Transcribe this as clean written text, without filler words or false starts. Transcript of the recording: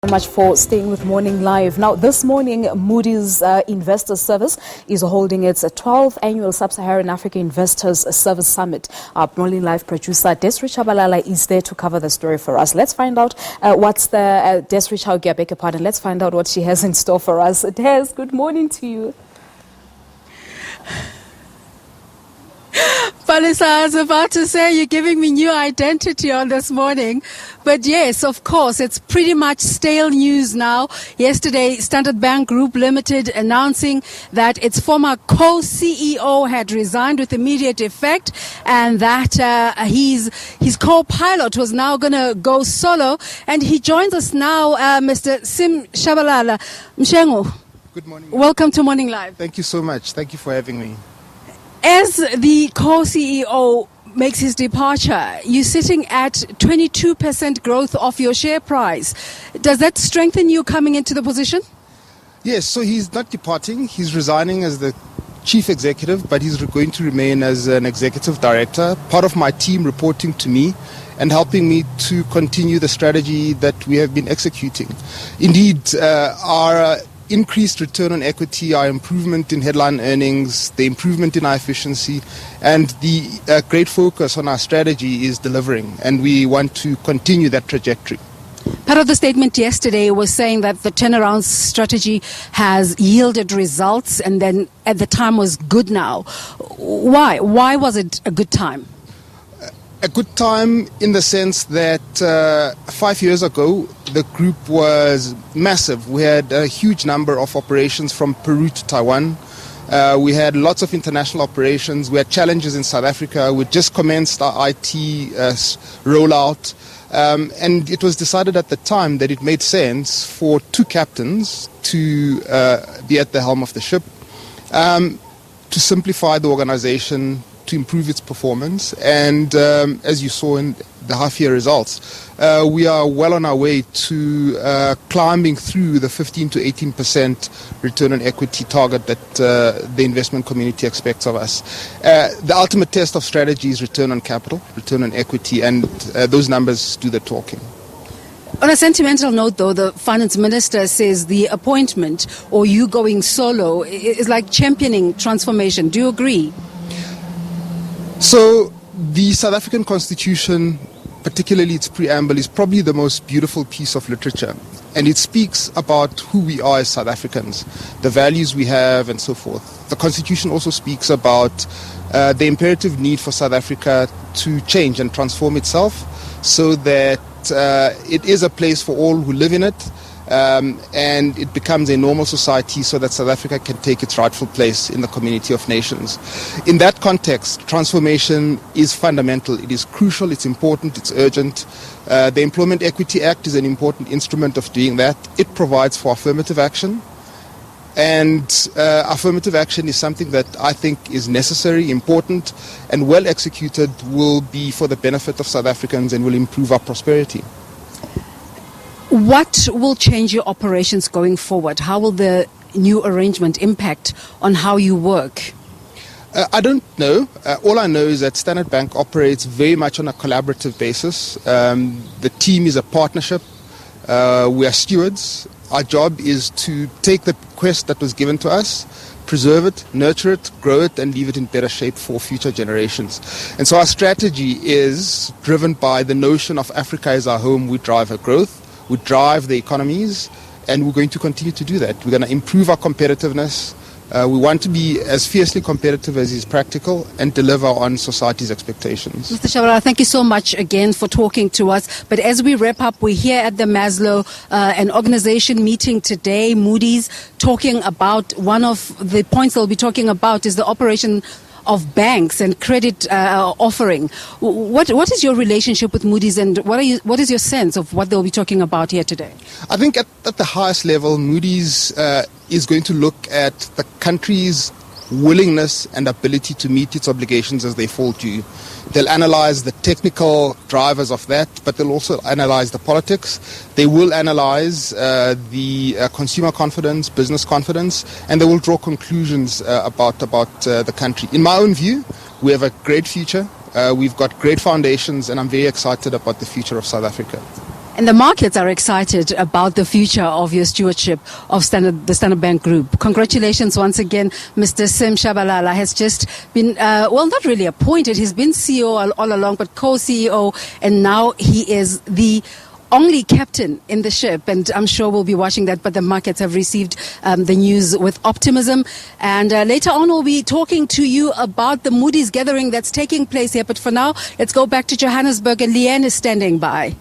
Much for staying with Morning Live. Now, this morning, Moody's Investor Service is holding its 12th annual Sub-Saharan Africa Investors Service Summit. Our Morning Live producer, Sim Tshabalala, is there to cover the story for us. Let's find out what's the let's find out what she has in store for us. Des, good morning to you. Palisa, I was about to say you're giving me new identity on this morning. But yes, of course, it's pretty much stale news now. Yesterday, Standard Bank Group Limited announcing that its former co-CEO had resigned with immediate effect and that his co-pilot was now going to go solo. And he joins us now, Mr. Sim Tshabalala. Mshengo. Good morning. Welcome to Morning Live. Thank you so much. Thank you for having me. As the co-CEO makes his departure, you're sitting at 22% growth of your share price. Does that strengthen you coming into the position? Yes, so he's not departing. He's resigning as the chief executive, but he's going to remain as an executive director, part of my team reporting to me and helping me to continue the strategy that we have been executing. Indeed, our increased return on equity, our improvement in headline earnings, the improvement in our efficiency, and the great focus on our strategy is delivering, and we want to continue that trajectory. Part of the statement yesterday was saying that the turnaround strategy has yielded results and then at the time was good now. Why? Why was it a good time? A good time in the sense that 5 years ago, the group was massive. We had a huge number of operations from Peru to Taiwan. We had lots of international operations. We had challenges in South Africa. We just commenced our IT rollout. And it was decided at the time that it made sense for two captains to be at the helm of the ship, to simplify the organization, to improve its performance, and as you saw in the half-year results, we are well on our way to climbing through the 15 to 18% return on equity target that the investment community expects of us. The ultimate test of strategy is return on capital, return on equity, and those numbers do the talking. On a sentimental note, though, the finance minister says the appointment or you going solo is like championing transformation. Do you agree? So the South African Constitution, particularly its preamble, is probably the most beautiful piece of literature. And it speaks about who we are as South Africans, the values we have and so forth. The Constitution also speaks about the imperative need for South Africa to change and transform itself so that it is a place for all who live in it, and it becomes a normal society so that South Africa can take its rightful place in the community of nations. In that context, transformation is fundamental. It is crucial, it's important, it's urgent. The Employment Equity Act is an important instrument of doing that. It provides for affirmative action. And affirmative action is something that I think is necessary, important, and well executed will be for the benefit of South Africans and will improve our prosperity. What will change your operations going forward? How will the new arrangement impact on how you work? I don't know. All I know is that Standard Bank operates very much on a collaborative basis. The team is a partnership. We are stewards. Our job is to take the quest that was given to us, preserve it, nurture it, grow it, and leave it in better shape for future generations. And so our strategy is driven by the notion of Africa as our home. We drive our growth. We drive the economies, and we're going to continue to do that. We're going to improve our competitiveness. We want to be as fiercely competitive as is practical and deliver on society's expectations. Mr. Tshabalala, thank you so much again for talking to us. But as we wrap up, we're here at the Maslow, an organization meeting today, Moody's, talking about one of the points they'll be talking about is the operation of banks and credit offering. What is your relationship with Moody's, and what is your sense of what they'll be talking about here today? I think at the highest level, Moody's is going to look at the country's willingness and ability to meet its obligations as they fall due. They'll analyze the technical drivers of that, but they'll also analyze the politics. They will analyze the consumer confidence, business confidence, and they will draw conclusions about the country. In my own view, we have a great future. We've got great foundations, and I'm very excited about the future of South Africa. And the markets are excited about the future of your stewardship of the Standard Bank Group. Congratulations once again. Mr. Sim Tshabalala has just been, not really appointed. He's been CEO all along, but co-CEO, and now he is the only captain in the ship, and I'm sure we'll be watching that, but the markets have received the news with optimism. And later on, we'll be talking to you about the Moody's gathering that's taking place here. But for now, let's go back to Johannesburg, and Leanne is standing by.